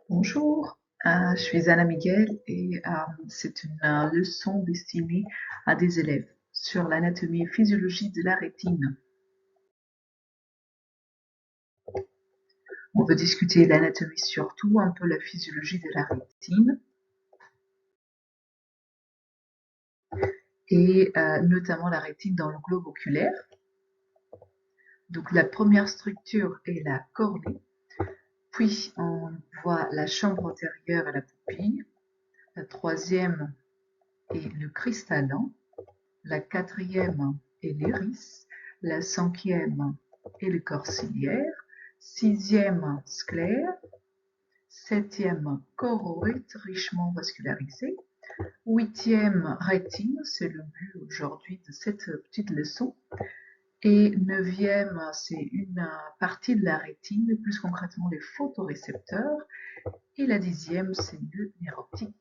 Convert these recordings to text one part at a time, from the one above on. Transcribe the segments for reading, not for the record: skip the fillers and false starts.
Bonjour, je suis Anna Miguel et c'est une leçon destinée à des élèves sur l'anatomie et physiologie de la rétine. On veut discuter l'anatomie surtout, un peu la physiologie de la rétine et notamment la rétine dans le globe oculaire. Donc la première structure est la cornée, puis on voit la chambre antérieure à la pupille, la troisième est le cristallin, la quatrième est l'iris, la cinquième est le corps ciliaire, sixième sclère, septième choroïde richement vascularisé, huitième rétine, c'est le but aujourd'hui de cette petite leçon, et neuvième, c'est une partie de la rétine, plus concrètement les photorécepteurs, et la dixième, c'est le nerf optique.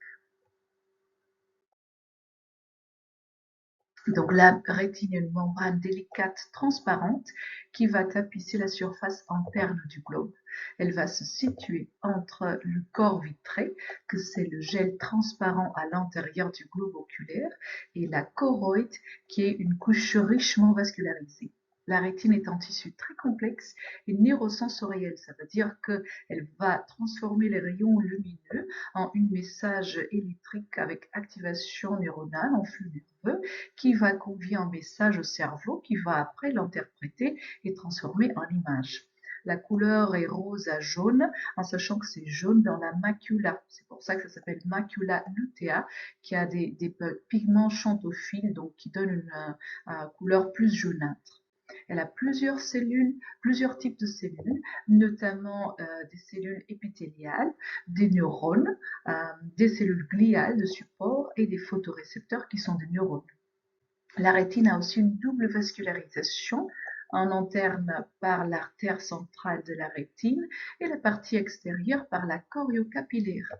Donc la rétine est une membrane délicate, transparente, qui va tapisser la surface interne du globe. Elle va se situer entre le corps vitré, que c'est le gel transparent à l'intérieur du globe oculaire, et la choroïde, qui est une couche richement vascularisée. La rétine est un tissu très complexe et neurosensoriel, ça veut dire qu'elle va transformer les rayons lumineux en un message électrique avec activation neuronale en flux nerveux qui va convier un message au cerveau qui va après l'interpréter et transformer en image. La couleur est rose à jaune, en sachant que c'est jaune dans la macula. C'est pour ça que ça s'appelle macula lutea, qui a des pigments xanthophiles, donc qui donnent une couleur plus jaunâtre. Elle a plusieurs cellules, plusieurs types de cellules, notamment des cellules épithéliales, des neurones, des cellules gliales de support et des photorécepteurs qui sont des neurones. La rétine a aussi une double vascularisation, en interne par l'artère centrale de la rétine et la partie extérieure par la choriocapillaire.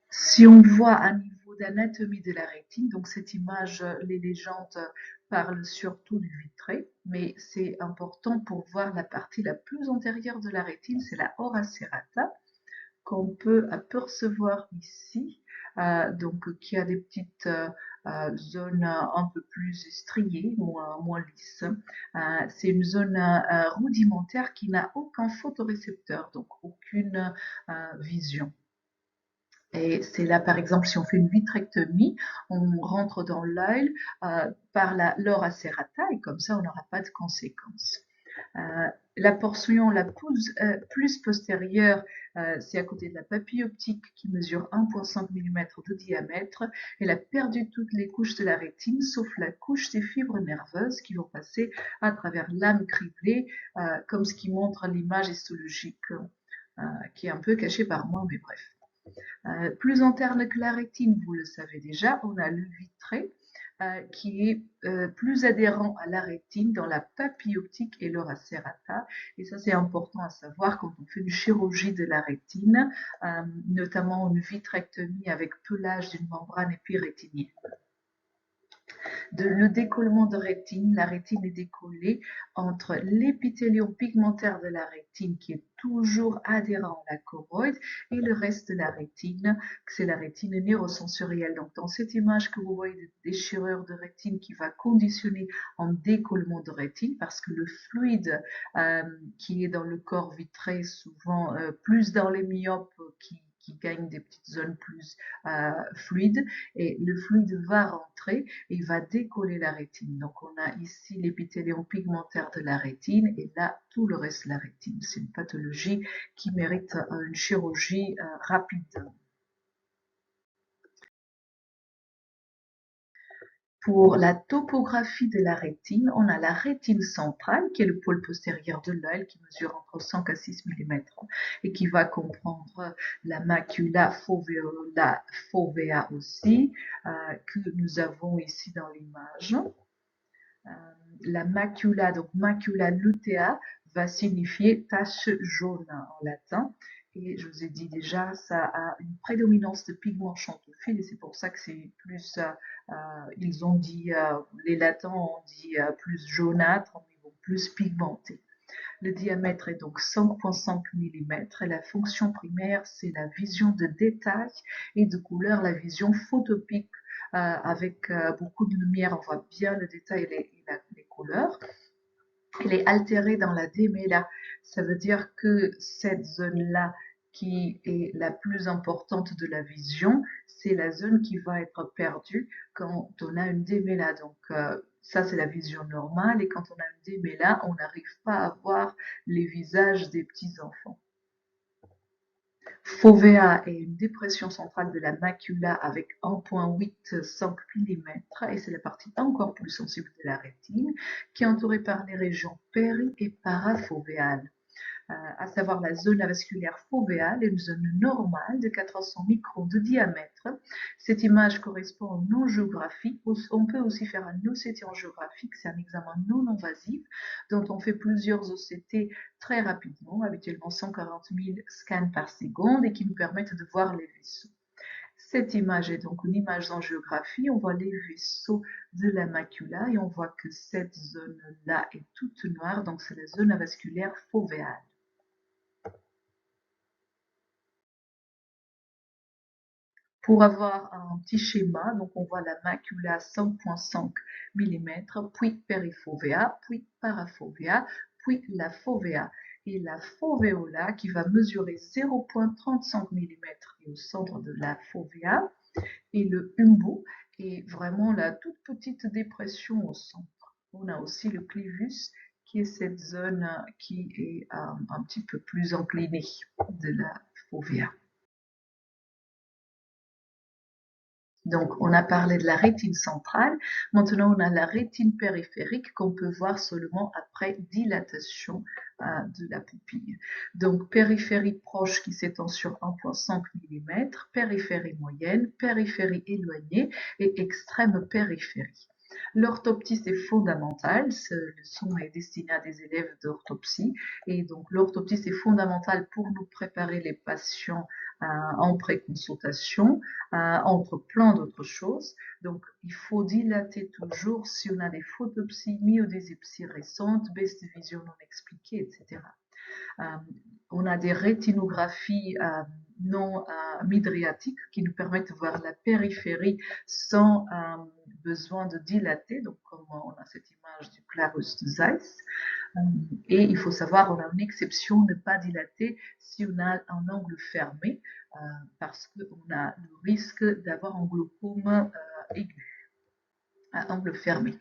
Si on voit un niveau d'anatomie de la rétine, donc cette image, les légendes parlent surtout du vitré, mais c'est important pour voir la partie la plus antérieure de la rétine, c'est la ora serrata, qu'on peut apercevoir ici, donc qui a des petites zones un peu plus striées, moins lisses. C'est une zone rudimentaire qui n'a aucun photorécepteur, donc aucune vision. Et c'est là, par exemple, si on fait une vitrectomie, on rentre dans l'œil par l'ora serrata et comme ça, on n'aura pas de conséquences. La portion la plus postérieure, c'est à côté de la papille optique qui mesure 1,5 mm de diamètre. Elle a perdu toutes les couches de la rétine, sauf la couche des fibres nerveuses qui vont passer à travers l'âme criblée, comme ce qui montre l'image histologique, qui est un peu cachée par moi, mais bref. Plus interne que la rétine, vous le savez déjà, on a le vitré qui est plus adhérent à la rétine dans la papille optique et l'ora serrata. Et ça, c'est important à savoir quand on fait une chirurgie de la rétine, notamment une vitrectomie avec pelage d'une membrane épirétinienne. Le décollement de rétine, la rétine est décollée entre l'épithélium pigmentaire de la rétine qui est toujours adhérent à la choroïde et le reste de la rétine, c'est la rétine neurosensorielle. Donc dans cette image que vous voyez de déchirure de rétine qui va conditionner un décollement de rétine parce que le fluide qui est dans le corps vitré, souvent plus dans les myopes qui gagnent des petites zones plus fluides, et le fluide va rentrer et va décoller la rétine. Donc on a ici l'épithélium pigmentaire de la rétine et là tout le reste de la rétine. C'est une pathologie qui mérite une chirurgie rapide. Pour la topographie de la rétine, on a la rétine centrale, qui est le pôle postérieur de l'œil, qui mesure entre 5 à 6 mm et qui va comprendre la macula fovea aussi, que nous avons ici dans l'image. La macula, donc macula lutea, va signifier tache jaune en latin. Et je vous ai dit déjà, ça a une prédominance de pigments xanthophiles et c'est pour ça que c'est plus, ils ont dit, les latins ont dit plus jaunâtre, mais bon, plus pigmenté. Le diamètre est donc 5,5 mm et la fonction primaire, c'est la vision de détail et de couleur, la vision photopique avec beaucoup de lumière, on voit bien le détail et les couleurs. Elle est altérée dans la démêla, ça veut dire que cette zone-là qui est la plus importante de la vision, c'est la zone qui va être perdue quand on a une démêla. Donc ça c'est la vision normale et quand on a une démêla, on n'arrive pas à voir les visages des petits enfants. Fovea est une dépression centrale de la macula avec 1,85 mm et c'est la partie encore plus sensible de la rétine qui est entourée par les régions péri- et parafovéales. À savoir la zone avasculaire fovéale est une zone normale de 400 microns de diamètre. Cette image correspond en angiographie. On peut aussi faire un OCT angiographique, c'est un examen non invasif dont on fait plusieurs OCT très rapidement, habituellement 140 000 scans par seconde et qui nous permettent de voir les vaisseaux. Cette image est donc une image d'angiographie, on voit les vaisseaux de la macula et on voit que cette zone-là est toute noire, donc c'est la zone avasculaire fovéale. Pour avoir un petit schéma, donc on voit la macula 5,5 mm, puis périfovea, puis parafovea, puis la fovea. Et la foveola qui va mesurer 0,35 mm et au centre de la fovea, et le umbo est vraiment la toute petite dépression au centre. On a aussi le clivus qui est cette zone qui est un petit peu plus inclinée de la fovea. Donc, on a parlé de la rétine centrale. Maintenant, on a la rétine périphérique qu'on peut voir seulement après dilatation de la pupille. Donc, périphérie proche qui s'étend sur 1,5 mm, périphérie moyenne, périphérie éloignée et extrême périphérie. L'orthoptie, c'est fondamental. Ce leçon est destiné à des élèves d'orthoptie. Et donc, l'orthoptie, c'est fondamental pour nous préparer les patients en préconsultation, entre plein d'autres choses. Donc, il faut dilater toujours si on a des photopsies, myodésepsies récentes, baisse de vision non expliquée, etc. On a des rétinographies non midriatiques qui nous permettent de voir la périphérie sans besoin de dilater, donc comme on a cette image du Clarus de Zeiss. Et il faut savoir, on a une exception, ne pas dilater si on a un angle fermé, parce qu'on a le risque d'avoir un glaucome aigu, à angle fermé.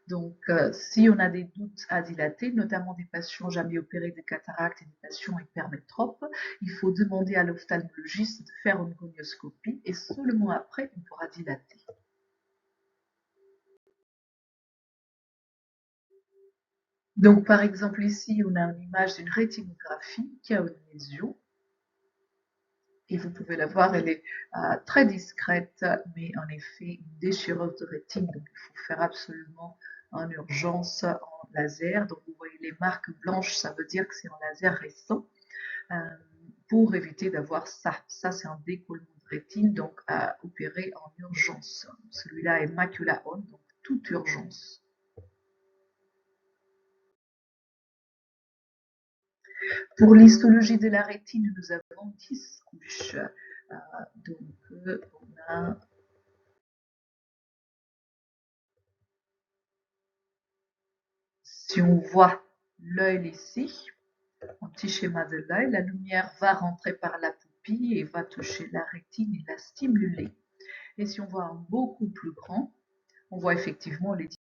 Donc, si on a des doutes à dilater, notamment des patients jamais opérés de cataracte et des patients hypermétropes, il faut demander à l'ophtalmologiste de faire une gonioscopie et seulement après, on pourra dilater. Donc, par exemple, ici, on a une image d'une rétinographie qui a une lésion. Et vous pouvez la voir, elle est très discrète, mais en effet, une déchirure de rétine. Donc, il faut faire absolument en urgence en laser. Donc, vous voyez les marques blanches, ça veut dire que c'est un laser récent pour éviter d'avoir ça. Ça, c'est un décollement de rétine, donc à opérer en urgence. Celui-là est macula on, donc toute urgence. Pour l'histologie de la rétine, nous avons 10 couches. Donc, on a si on voit l'œil ici, un petit schéma de l'œil, la lumière va rentrer par la pupille et va toucher la rétine et la stimuler. Et si on voit un beaucoup plus grand, on voit effectivement les 10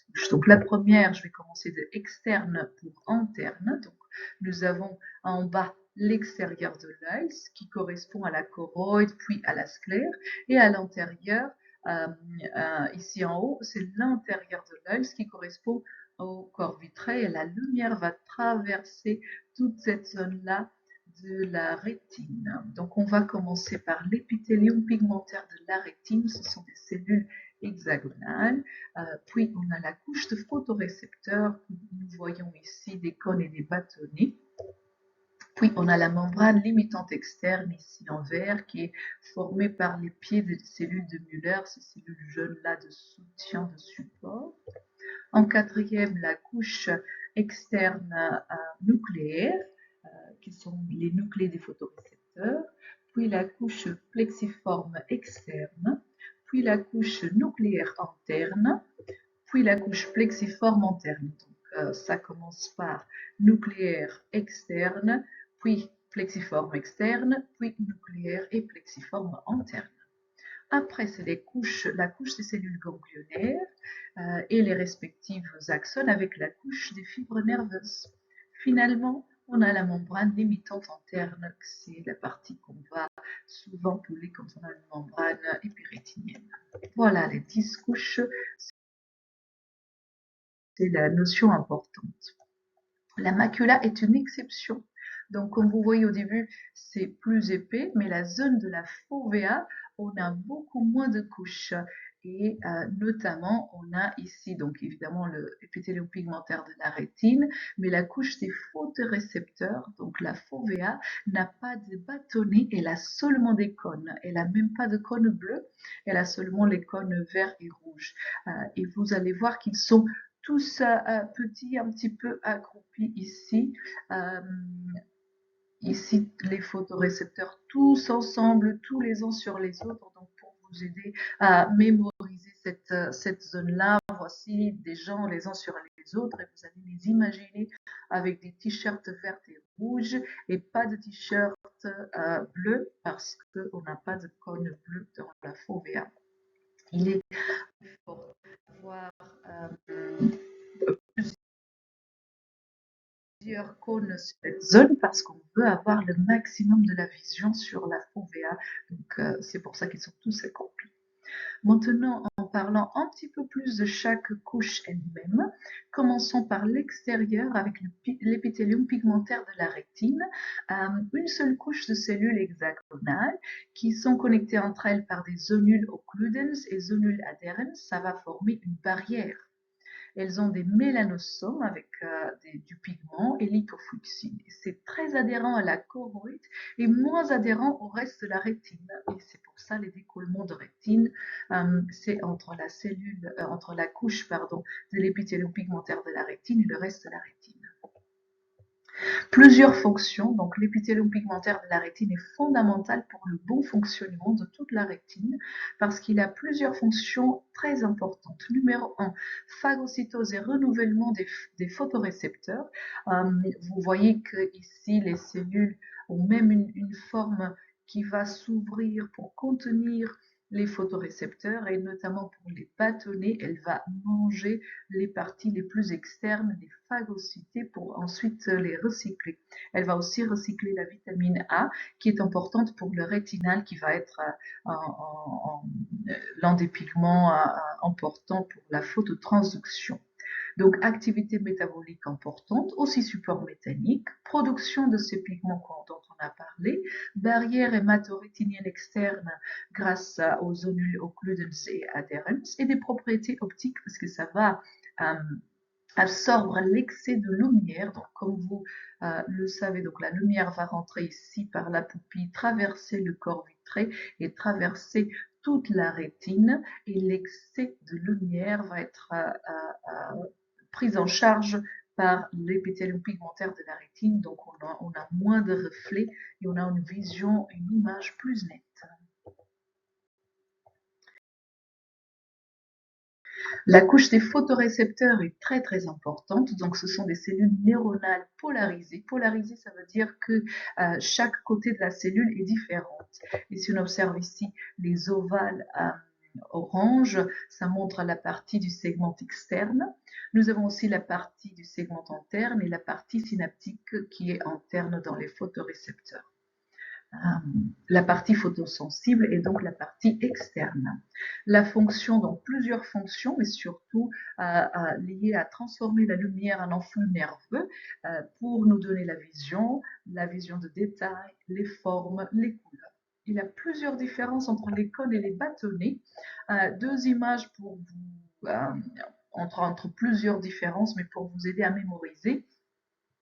couches. Donc la première, je vais commencer de externe pour interne. Donc nous avons en bas l'extérieur de l'œil, ce qui correspond à la choroïde, puis à la sclère, et à l'intérieur, ici en haut, c'est l'intérieur de l'œil, ce qui correspond au corps vitré, et la lumière va traverser toute cette zone-là de la rétine. Donc on va commencer par l'épithélium pigmentaire de la rétine, ce sont des cellules hexagonales, puis on a la couche de photorécepteurs, nous voyons ici des cônes et des bâtonnets. Puis on a la membrane limitante externe ici en vert qui est formée par les pieds des cellules de Müller, ces cellules jaunes là de soutien, de support. En quatrième, la couche externe nucléaire, qui sont les nuclés des photorécepteurs, puis la couche plexiforme externe, puis la couche nucléaire interne, puis la couche plexiforme interne. Donc, ça commence par nucléaire externe, puis plexiforme externe, puis nucléaire et plexiforme interne. Après, c'est la couche des cellules ganglionnaires et les respectives axones avec la couche des fibres nerveuses. Finalement, on a la membrane limitante interne, c'est la partie qu'on va souvent appeler quand on a une membrane épirétinienne. Voilà les 10 couches, c'est la notion importante. La macula est une exception. Donc, comme vous voyez au début, c'est plus épais, mais la zone de la fovea, on a beaucoup moins de couches. Et notamment, on a ici, donc évidemment, l'épithélium pigmentaire de la rétine, mais la couche des photorécepteurs, donc la fovea, n'a pas de bâtonnets, elle a seulement des cônes. Elle n'a même pas de cônes bleus, elle a seulement les cônes verts et rouges. Et vous allez voir qu'ils sont tous petits, un petit peu accroupis ici. Euh, Ici, les photorécepteurs tous ensemble, tous les uns sur les autres. Donc, pour vous aider à mémoriser cette zone-là, voici des gens les uns sur les autres et vous allez les imaginer avec des t-shirts verts et rouges et pas de t-shirt bleu parce qu'on n'a pas de cône bleu dans la fovea. Il est important de voir plusieurs cônes sur cette zone parce qu'on veut avoir le maximum de la vision sur la fovea. Donc, c'est pour ça qu'ils sont tous accroupis. Maintenant, en parlant un petit peu plus de chaque couche elle-même, commençons par l'extérieur avec l'épithélium pigmentaire de la rétine, une seule couche de cellules hexagonales qui sont connectées entre elles par des zonules occludens et zonules adherens. Ça va former une barrière. Elles ont des mélanosomes avec du pigment et l'hypofluxine. C'est très adhérent à la choroïde et moins adhérent au reste de la rétine. Et c'est pour ça les décollements de rétine, c'est entre la couche de l'épithélium pigmentaire de la rétine et le reste de la rétine. Plusieurs fonctions, donc l'épithélium pigmentaire de la rétine est fondamental pour le bon fonctionnement de toute la rétine parce qu'il a plusieurs fonctions très importantes. Numéro 1, phagocytose et renouvellement des photorécepteurs. Vous voyez que ici les cellules ont même une forme qui va s'ouvrir pour contenir les photorécepteurs et notamment pour les bâtonner, elle va manger les parties les plus externes, les phagocytés pour ensuite les recycler. Elle va aussi recycler la vitamine A qui est importante pour le rétinal qui va être l'un des pigments importants pour la phototransduction. Donc, activité métabolique importante, aussi support méthanique, production de ces pigments dont on a parlé, barrière hémato-rétinienne externe grâce aux zonules occludens et adherens, et des propriétés optiques parce que ça va absorbe l'excès de lumière. Donc, comme vous le savez, donc la lumière va rentrer ici par la pupille, traverser le corps vitré et traverser toute la rétine. Et l'excès de lumière va être prise en charge par l'épithélium pigmentaire de la rétine. Donc, on a moins de reflets et on a une vision, une image plus nette. La couche des photorécepteurs est très très importante, donc ce sont des cellules neuronales polarisées. Polarisées, ça veut dire que chaque côté de la cellule est différente. Et si on observe ici les ovales orange, ça montre la partie du segment externe. Nous avons aussi la partie du segment interne et la partie synaptique qui est interne dans les photorécepteurs. La partie photosensible et donc la partie externe. La fonction, donc plusieurs fonctions, mais surtout liées à transformer la lumière en un flux nerveux pour nous donner la vision de détail, les formes, les couleurs. Il y a plusieurs différences entre les cônes et les bâtonnets. Deux images pour vous, entre plusieurs différences, mais pour vous aider à mémoriser.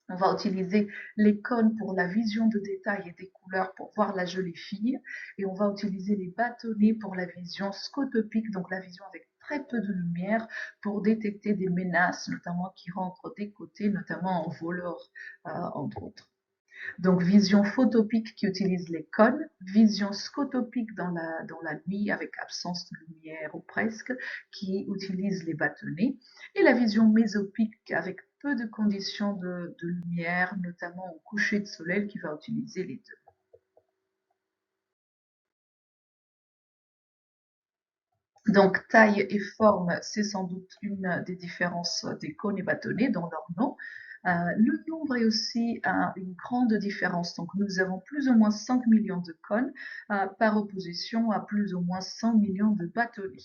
On va utiliser les cônes pour la vision de détail et des couleurs pour voir la jolie fille. Et on va utiliser les bâtonnets pour la vision scotopique, donc la vision avec très peu de lumière pour détecter des menaces, notamment qui rentrent des côtés, notamment en voleurs, entre autres. Donc, vision photopique qui utilise les cônes, vision scotopique dans la nuit avec absence de lumière ou presque, qui utilise les bâtonnets, et la vision mésopique avec peu de conditions de lumière, notamment au coucher de soleil, qui va utiliser les deux. Donc, taille et forme, c'est sans doute une des différences des cônes et bâtonnets dans leur nom. Le nombre est aussi une grande différence. Donc, nous avons plus ou moins 5 millions de cônes par opposition à plus ou moins 100 millions de bâtonnets.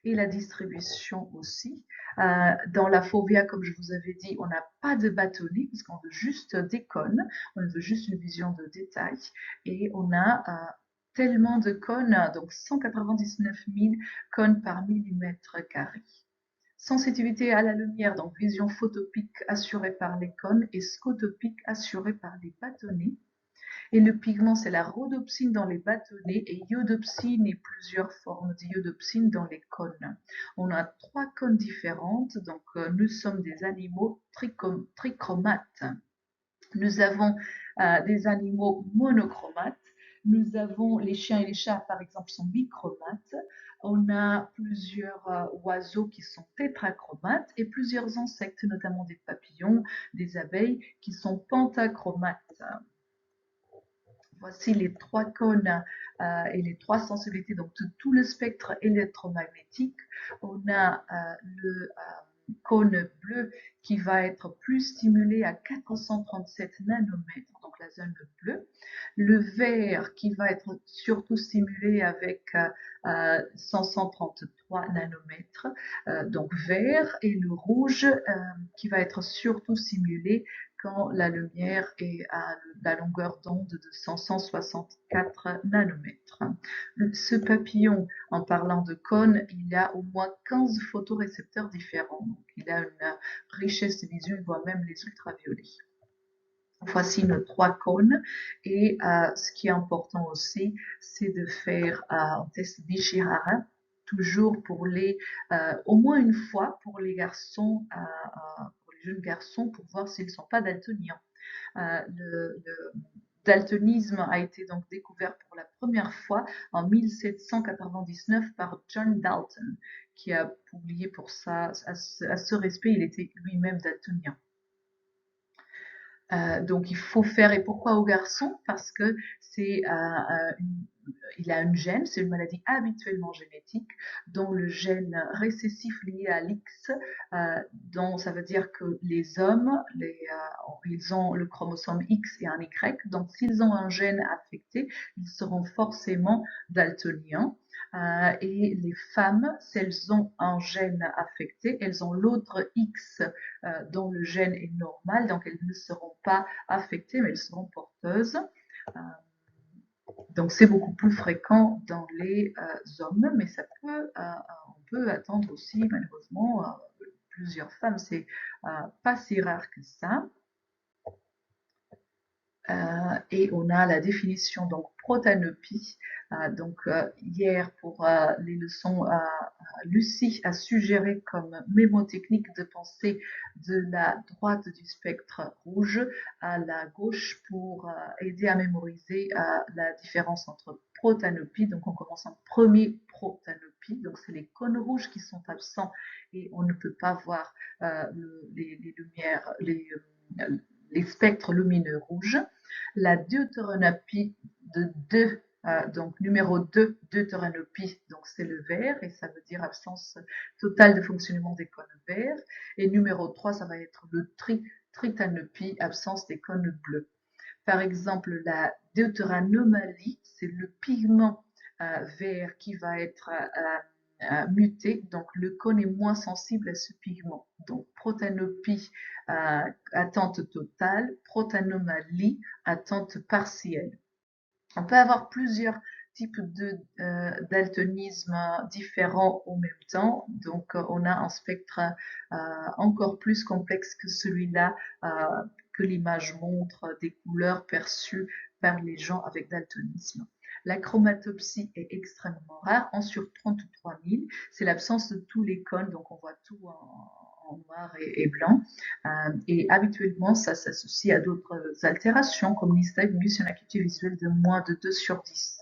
Et la distribution aussi. Dans la fovea, comme je vous avais dit, on n'a pas de bâtonnets puisqu'on veut juste des cônes, on veut juste une vision de détail. Et on a tellement de cônes, donc 199 000 cônes par millimètre carré. Sensibilité à la lumière, donc vision photopique assurée par les cônes et scotopique assurée par les bâtonnets. Et le pigment, c'est la rhodopsine dans les bâtonnets et iodopsine et plusieurs formes d'iodopsine dans les cônes. On a 3 cônes différentes, donc nous sommes des animaux trichromates. Nous avons des animaux monochromates. Nous avons les chiens et les chats, par exemple, sont bichromates. On a plusieurs oiseaux qui sont tétrachromates et plusieurs insectes, notamment des papillons, des abeilles, qui sont pentachromates. Voici les 3 cônes et les 3 sensibilités, donc tout le spectre électromagnétique. On a le cône bleu qui va être plus stimulé à 437 nanomètres, donc la zone bleue. Le vert qui va être surtout stimulé avec 533 nanomètres, donc vert, et le rouge qui va être surtout stimulé quand la lumière est à la longueur d'onde de 564 nanomètres. Ce papillon, en parlant de cône, il a au moins 15 photorécepteurs différents. Donc, il a une richesse visuelle, voire même les ultraviolets. Voici nos 3 cônes et ce qui est important aussi, c'est de faire un test d'Ishihara, toujours pour les, au moins une fois pour les garçons, pour les jeunes garçons, pour voir s'ils ne sont pas daltoniens. Le daltonisme a été donc découvert pour la première fois en 1799 par John Dalton, qui a publié pour ça, à ce respect, il était lui-même daltonien. Donc il faut faire, et pourquoi aux garçons? Parce que c'est il a une gène, c'est une maladie habituellement génétique, dont le gène récessif lié à l'X, dont ça veut dire que les hommes, ils ont le chromosome X et un Y, donc s'ils ont un gène affecté, ils seront forcément daltoniens. Et les femmes, si elles ont un gène affecté, elles ont l'autre X dont le gène est normal, donc elles ne seront pas affectées, mais elles seront porteuses. Donc c'est beaucoup plus fréquent dans les hommes, mais ça peut, on peut attendre aussi malheureusement plusieurs femmes. C'est pas si rare que ça. Et on a la définition, donc protanopie. Donc hier pour les leçons, Lucie a suggéré comme mémotechnique de penser de la droite du spectre rouge à la gauche pour aider à mémoriser la différence entre protanopie. Donc on commence en premier protanopie, donc c'est les cônes rouges qui sont absents et on ne peut pas voir les lumières, les spectres lumineux rouges. La deutéranopie de 2, donc numéro 2, deutéranopie, donc c'est le vert, et ça veut dire absence totale de fonctionnement des cônes verts. Et numéro 3, ça va être le tritanopie, absence des cônes bleus. Par exemple, la deutéranomalie, c'est le pigment vert qui va être muté, donc le cône est moins sensible à ce pigment. Donc protanopie, attente totale, protanomalie, attente partielle. On peut avoir plusieurs types daltonisme différents en même temps, donc on a un spectre encore plus complexe que celui-là, que l'image montre des couleurs perçues par les gens avec daltonisme. La chromatopsie est extrêmement rare, 1 sur 33 000. C'est l'absence de tous les cônes, donc on voit tout en noir et blanc. Et habituellement, ça s'associe à d'autres altérations comme nystagmus, une acuité visuelle de moins de 2 sur 10.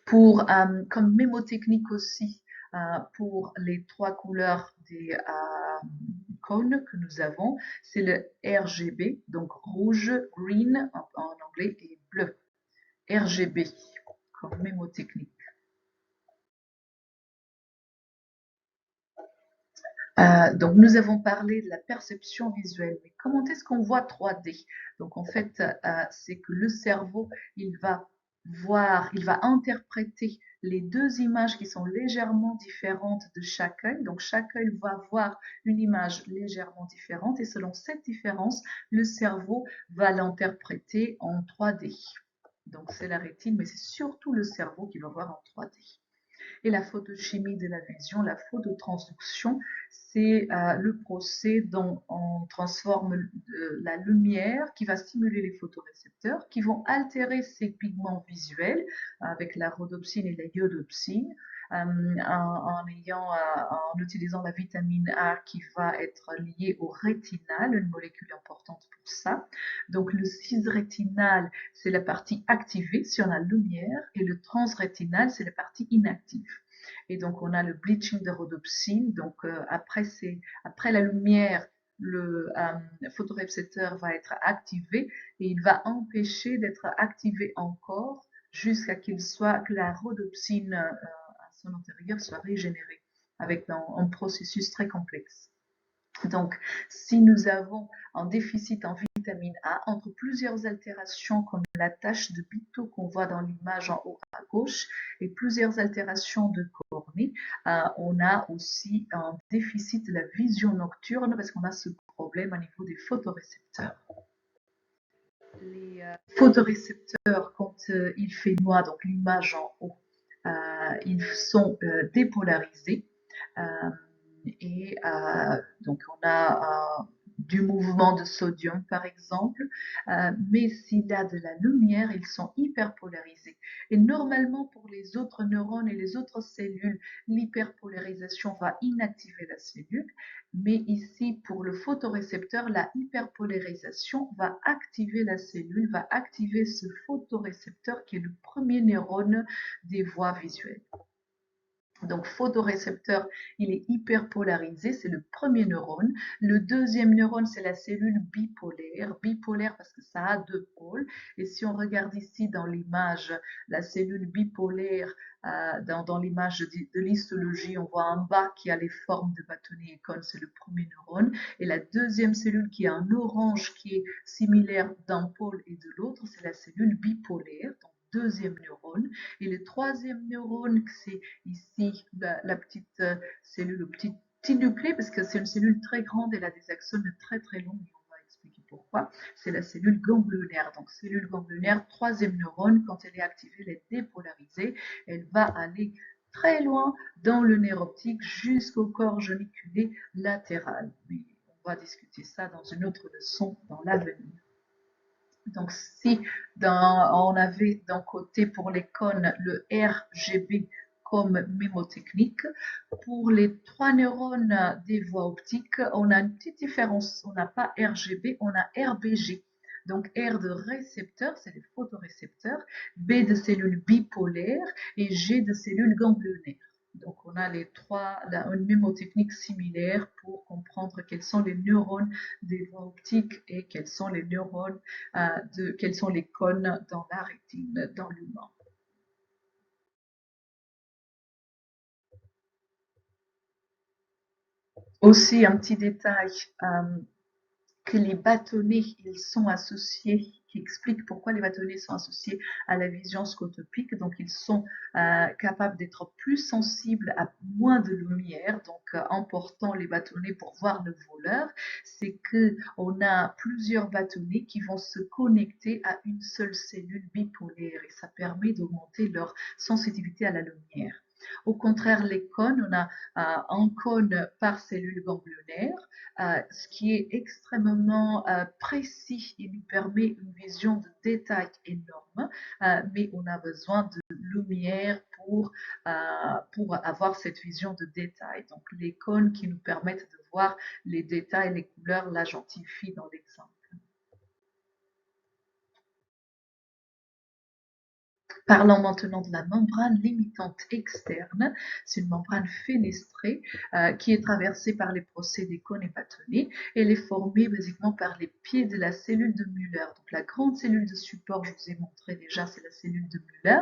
Comme mémotechnique aussi, pour les 3 couleurs des cônes que nous avons, c'est le RGB, donc rouge, green en anglais, et bleu. RGB comme mémotechnique. Donc nous avons parlé de la perception visuelle, mais comment est-ce qu'on voit 3D? Donc en fait, c'est que le cerveau, il va interpréter les 2 images qui sont légèrement différentes de chaque œil. Donc chaque œil va voir une image légèrement différente et selon cette différence, le cerveau va l'interpréter en 3D. Donc c'est la rétine, mais c'est surtout le cerveau qui va voir en 3D. Et la photochimie de la vision, la phototransduction, c'est le procès dont on transforme la lumière qui va stimuler les photorécepteurs, qui vont altérer ces pigments visuels avec la rhodopsine et la iodopsine, en utilisant la vitamine A qui va être liée au rétinal, une molécule importante pour ça. Donc le cis-rétinal, c'est la partie activée si on a lumière, et le transrétinal, c'est la partie inactive. Et donc on a le bleaching de rhodopsine. Donc après la lumière, le photorécepteur va être activé et il va empêcher d'être activé encore jusqu'à que la rhodopsine à son intérieur soit régénérée avec un processus très complexe. Donc, si nous avons un déficit en vitamine A, entre plusieurs altérations comme la tache de Bittot qu'on voit dans l'image en haut à gauche et plusieurs altérations de cornée, on a aussi un déficit de la vision nocturne parce qu'on a ce problème au niveau des photorécepteurs. Les photorécepteurs, quand il fait noir, donc l'image en haut, ils sont dépolarisés. Et donc on a du mouvement de sodium par exemple, mais s'il y a de la lumière, ils sont hyperpolarisés. Et normalement pour les autres neurones et les autres cellules, l'hyperpolarisation va inactiver la cellule, mais ici pour le photorécepteur, la hyperpolarisation va activer la cellule, va activer ce photorécepteur qui est le premier neurone des voies visuelles. Donc, photorécepteur, il est hyperpolarisé, c'est le premier neurone. Le deuxième neurone, c'est la cellule bipolaire. Bipolaire parce que ça a 2 pôles. Et si on regarde ici dans l'image, la cellule bipolaire, dans l'image de l'histologie, on voit en bas qui a les formes de bâtonnet et cône, c'est le premier neurone. Et la deuxième cellule qui est en orange, qui est similaire d'un pôle et de l'autre, c'est la cellule bipolaire. Donc, deuxième neurone. Et le troisième neurone, c'est ici la petite cellule, le petit nucléus, parce que c'est une cellule très grande, elle a des axones très très longs, et on va expliquer pourquoi. C'est la cellule ganglionnaire. Donc cellule ganglionnaire, troisième neurone, quand elle est activée, elle est dépolarisée, elle va aller très loin dans le nerf optique jusqu'au corps géniculé latéral. Mais on va discuter ça dans une autre leçon dans l'avenir. Donc, si on avait d'un côté pour les cônes le RGB comme mémotechnique, pour les 3 neurones des voies optiques, on a une petite différence. On n'a pas RGB, on a RBG. Donc, R de récepteur, c'est les photorécepteurs, B de cellules bipolaires et G de cellules ganglionnaires. Donc, on a une mémotechnique similaire pour comprendre quels sont les neurones des voies optiques et quels sont les neurones, quels sont les cônes dans la rétine, dans l'humain. Aussi, un petit détail, que les bâtonnets, ils sont associés, qui explique pourquoi les bâtonnets sont associés à la vision scotopique. Donc, ils sont capables d'être plus sensibles à moins de lumière. Donc, en portant les bâtonnets pour voir le voleur, c'est qu'on a plusieurs bâtonnets qui vont se connecter à une seule cellule bipolaire et ça permet d'augmenter leur sensibilité à la lumière. Au contraire, les cônes, on a un cône par cellule ganglionnaire ce qui est extrêmement précis et nous permet une vision de détail énorme, mais on a besoin de lumière pour avoir cette vision de détail. Donc les cônes qui nous permettent de voir les détails, les couleurs, la gentifie dans l'exemple. Parlons maintenant de la membrane limitante externe. C'est une membrane fenestrée qui est traversée par les procédés cônes et bâtonnets. Elle est formée basiquement par les pieds de la cellule de Müller. Donc la grande cellule de support, je vous ai montré déjà, c'est la cellule de Müller.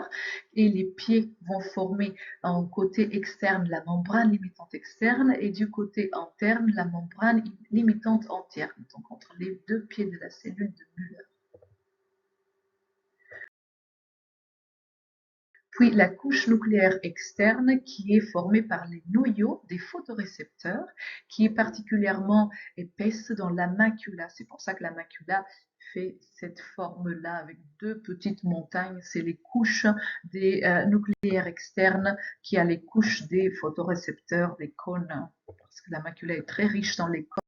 Et les pieds vont former en côté externe la membrane limitante externe et du côté interne la membrane limitante interne. Donc entre les deux pieds de la cellule de Müller. Puis la couche nucléaire externe qui est formée par les noyaux des photorécepteurs, qui est particulièrement épaisse dans la macula. C'est pour ça que la macula fait cette forme-là avec deux petites montagnes. C'est les couches des nucléaires externes qui a les couches des photorécepteurs, des cônes, parce que la macula est très riche dans les cônes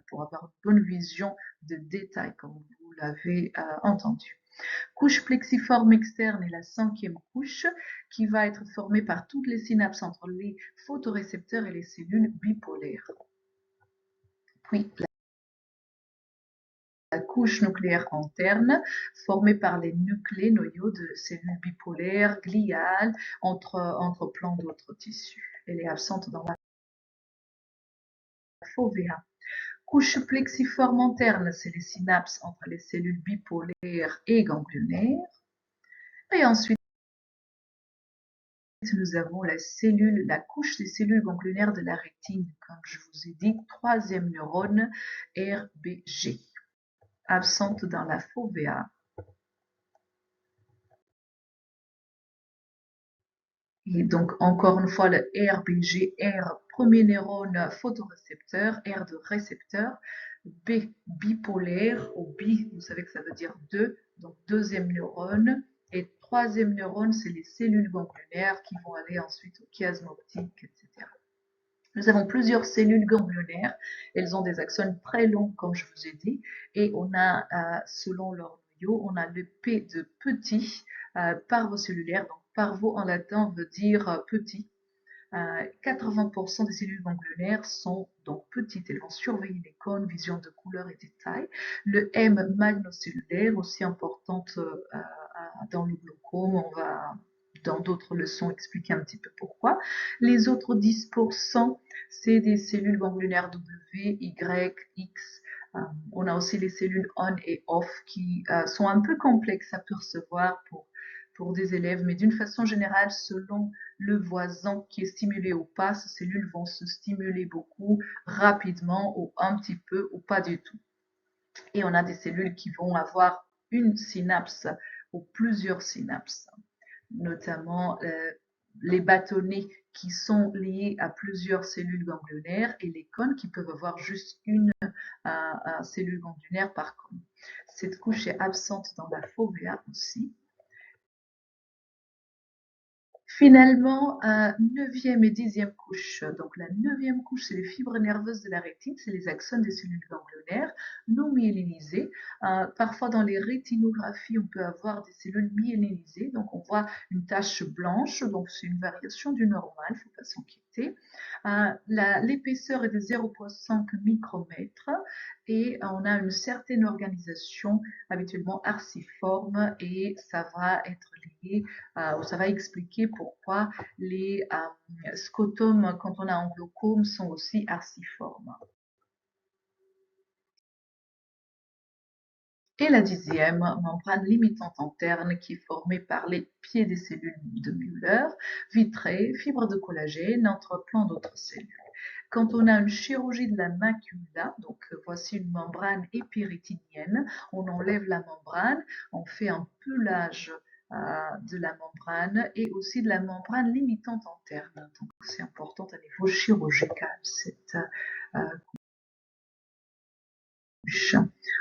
pour avoir une bonne vision de détail, comme vous l'avez entendu. Couche plexiforme externe est la cinquième couche qui va être formée par toutes les synapses entre les photorécepteurs et les cellules bipolaires. Puis la couche nucléaire interne formée par les nuclés noyaux de cellules bipolaires, gliales, entre plein d'autres tissus. Elle est absente dans la fovea. Couche plexiforme interne, c'est les synapses entre les cellules bipolaires et ganglionnaires. Et ensuite, nous avons la couche des cellules ganglionnaires de la rétine, comme je vous ai dit, troisième neurone RBG, absente dans la fovea. Et donc, encore une fois, le RBG, R, premier neurone photorécepteur, R de récepteur, B, bipolaire, ou bi, vous savez que ça veut dire deux, donc deuxième neurone, et troisième neurone, c'est les cellules ganglionnaires qui vont aller ensuite au chiasme optique, etc. Nous avons plusieurs cellules ganglionnaires. Elles ont des axones très longs, comme je vous ai dit, et on a, selon leur noyau, on a le P de petit, parvocellulaire. Donc, parvo en latin veut dire petit. 80% des cellules ganglionnaires sont donc petites. Elles vont surveiller les cônes, vision de couleur et détail. Le M magnocellulaire, aussi importante dans le glaucome, on va dans d'autres leçons expliquer un petit peu pourquoi. Les autres 10%, c'est des cellules ganglionnaires W, Y, X. On a aussi les cellules on et off qui sont un peu complexes à percevoir pour des élèves, mais d'une façon générale, selon le voisin qui est stimulé ou pas, ces cellules vont se stimuler beaucoup, rapidement, ou un petit peu, ou pas du tout. Et on a des cellules qui vont avoir une synapse ou plusieurs synapses, notamment les bâtonnets qui sont liés à plusieurs cellules ganglionnaires et les cônes qui peuvent avoir juste une cellule ganglionnaire par cône. Cette couche est absente dans la fovea aussi. Finalement, neuvième et dixième couche. Donc la neuvième couche, c'est les fibres nerveuses de la rétine, c'est les axones des cellules ganglionnaires non myélinisées. Parfois dans les rétinographies, on peut avoir des cellules myélinisées, donc on voit une tache blanche, donc c'est une variation du normal, il ne faut pas s'inquiéter. L'épaisseur est de 0,5 micromètres et on a une certaine organisation, habituellement arciforme, et ça va être lié, ça va expliquer pourquoi les scotums, quand on a un glaucome, sont aussi arciformes. Et la dixième, membrane limitante interne qui est formée par les pieds des cellules de Müller, vitrées, fibres de collagène, entre plein d'autres cellules. Quand on a une chirurgie de la macula, donc voici une membrane épirétinienne, on enlève la membrane, on fait un pelage de la membrane et aussi de la membrane limitante interne. Donc c'est important à niveau chirurgical, cette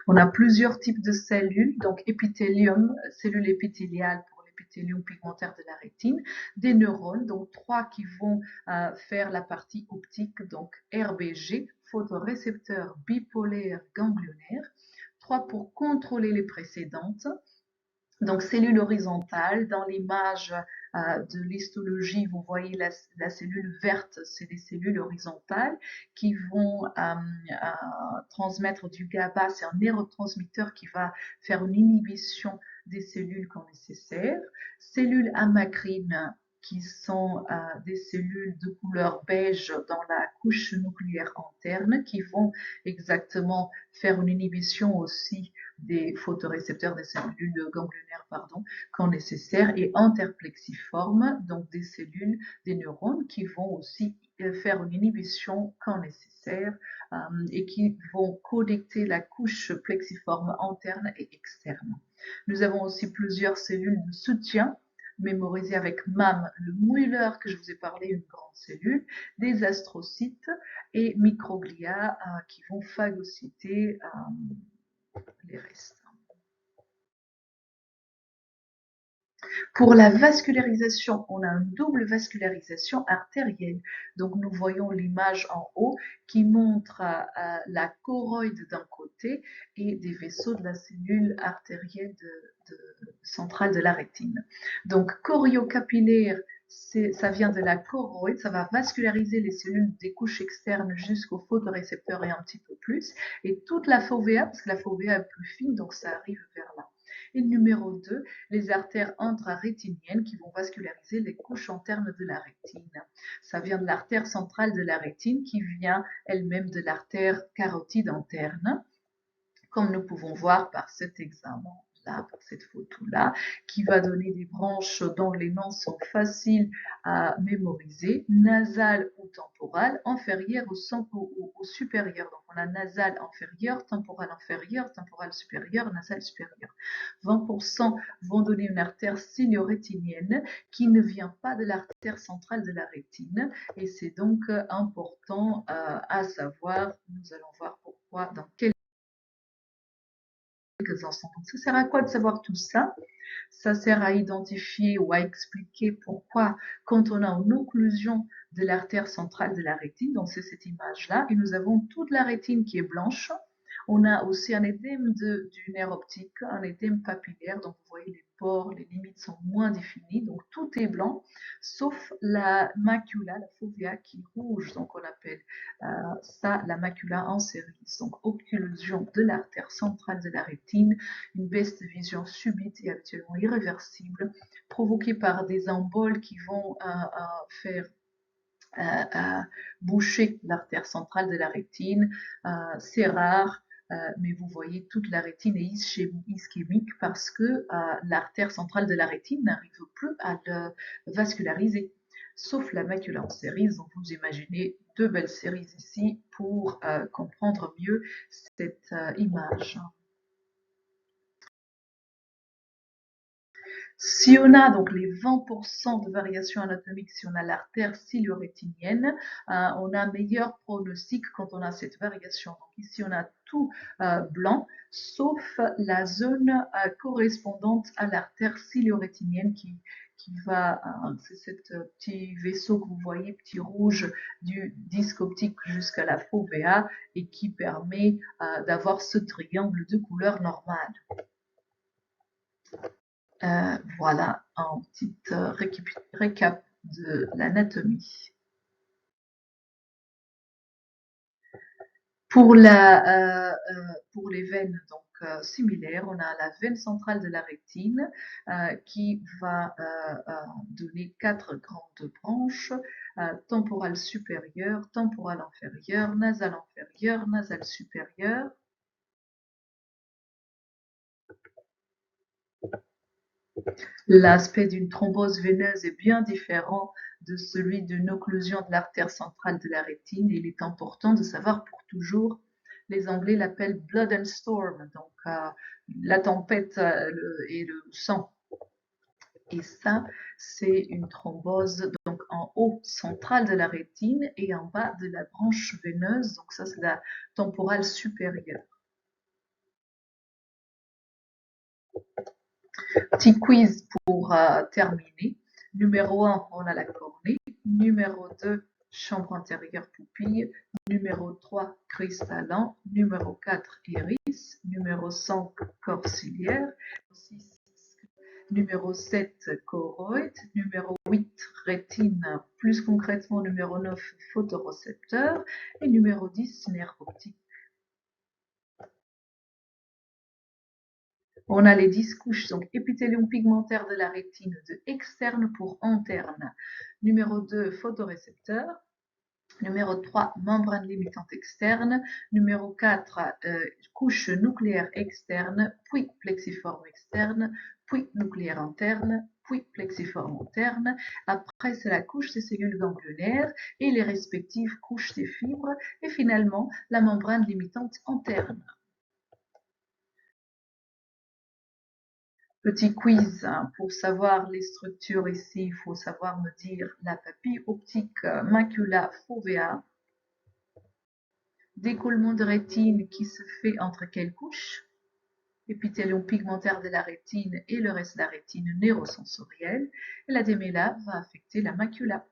on a plusieurs types de cellules, donc épithélium, cellules épithéliales pour épithélium pigmentaire de la rétine, des neurones, donc 3 qui vont faire la partie optique, donc RBG, photorécepteurs bipolaires ganglionnaires, 3 pour contrôler les précédentes. Donc, cellules horizontales, dans l'image de l'histologie, vous voyez la cellule verte, c'est des cellules horizontales qui vont transmettre du GABA, c'est un neurotransmetteur qui va faire une inhibition des cellules quand nécessaire. Cellules amacrines, qui sont des cellules de couleur beige dans la couche nucléaire interne, qui vont exactement faire une inhibition aussi des photorécepteurs des cellules ganglionnaires, quand nécessaire, et interplexiformes, donc des cellules, des neurones qui vont aussi faire une inhibition quand nécessaire et qui vont connecter la couche plexiforme interne et externe. Nous avons aussi plusieurs cellules de soutien mémorisées avec MAM, le Mueller que je vous ai parlé, une grande cellule, des astrocytes et microglia qui vont phagocyter les restes. Pour la vascularisation, on a une double vascularisation artérielle. Donc nous voyons l'image en haut qui montre la choroïde d'un côté et des vaisseaux de la cellule artérielle centrale de la rétine. Donc choriocapillaire, ça vient de la choroïde, ça va vasculariser les cellules des couches externes jusqu'aux photorécepteurs et un petit peu plus. Et toute la fovea, parce que la fovea est plus fine, donc ça arrive vers là. Et numéro 2, les artères intrarétiniennes qui vont vasculariser les couches internes de la rétine. Ça vient de l'artère centrale de la rétine qui vient elle-même de l'artère carotide interne, comme nous pouvons voir par cet exemple. Là, par cette photo-là, qui va donner des branches dont les noms sont faciles à mémoriser, nasale ou temporale, inférieure ou supérieure. Donc, on a nasale inférieure, temporale inférieure, temporale supérieure, nasale supérieure. 20% vont donner une artère cilio-rétinienne qui ne vient pas de l'artère centrale de la rétine. Et c'est donc important à savoir. Nous allons voir pourquoi, dans quel instants. Donc, ça sert à quoi de savoir tout ça? Ça sert à identifier ou à expliquer pourquoi, quand on a une occlusion de l'artère centrale de la rétine, donc c'est cette image-là, et nous avons toute la rétine qui est blanche, on a aussi un édème du nerf optique, un édème papillaire, donc vous voyez les pores, les limites sont moins définies, donc tout est blanc, sauf la macula, la fovea qui est rouge, donc on appelle ça la macula en série. Donc occlusion de l'artère centrale de la rétine, une baisse de vision subite et actuellement irréversible, provoquée par des emboles qui vont faire boucher l'artère centrale de la rétine. C'est rare, mais vous voyez, toute la rétine est ischémique parce que l'artère centrale de la rétine n'arrive plus à le vasculariser, sauf la macula en série. Donc vous imaginez deux belles séries ici pour comprendre mieux cette image. Si on a donc les 20% de variation anatomique, si on a l'artère cilio-rétinienne, on a un meilleur pronostic quand on a cette variation. Donc ici, on a tout blanc, sauf la zone correspondante à l'artère cilio-rétinienne qui va, c'est ce petit vaisseau que vous voyez, petit rouge du disque optique jusqu'à la fovea et qui permet d'avoir ce triangle de couleur normale. Voilà un petit récap de l'anatomie. Pour les veines, donc similaires, on a la veine centrale de la rétine qui va donner 4 grandes branches, temporale supérieure, temporale inférieure, nasale inférieure, nasale supérieure. L'aspect d'une thrombose veineuse est bien différent de celui d'une occlusion de l'artère centrale de la rétine. Il est important de savoir pour toujours, les Anglais l'appellent blood and storm, donc la tempête et le sang. Et ça, c'est une thrombose donc en haut centrale de la rétine et en bas de la branche veineuse, donc ça c'est la temporale supérieure. Petit quiz pour terminer. Numéro 1, on a la cornée. Numéro 2, chambre antérieure pupille. Numéro 3, cristallin. Numéro 4, iris. Numéro 5, corps ciliaire. 6, numéro 7, choroïde. Numéro 8, rétine. Plus concrètement, numéro 9, photorécepteur. Et numéro 10, nerf optique. On a les 10 couches, donc épithélium pigmentaire de la rétine de externe pour interne. Numéro 2, photorécepteur. Numéro 3, membrane limitante externe. Numéro 4, couche nucléaire externe, puis plexiforme externe, puis nucléaire interne, puis plexiforme interne. Après, c'est la couche des cellules ganglionnaires et les respectives couches des fibres. Et finalement, la membrane limitante interne. Petit quiz pour savoir les structures ici, il faut savoir me dire la papille optique macula fovea, d'écoulement de rétine qui se fait entre quelles couches? Épithélium pigmentaire de la rétine et le reste de la rétine neurosensorielle. Et la démêlave va affecter la macula.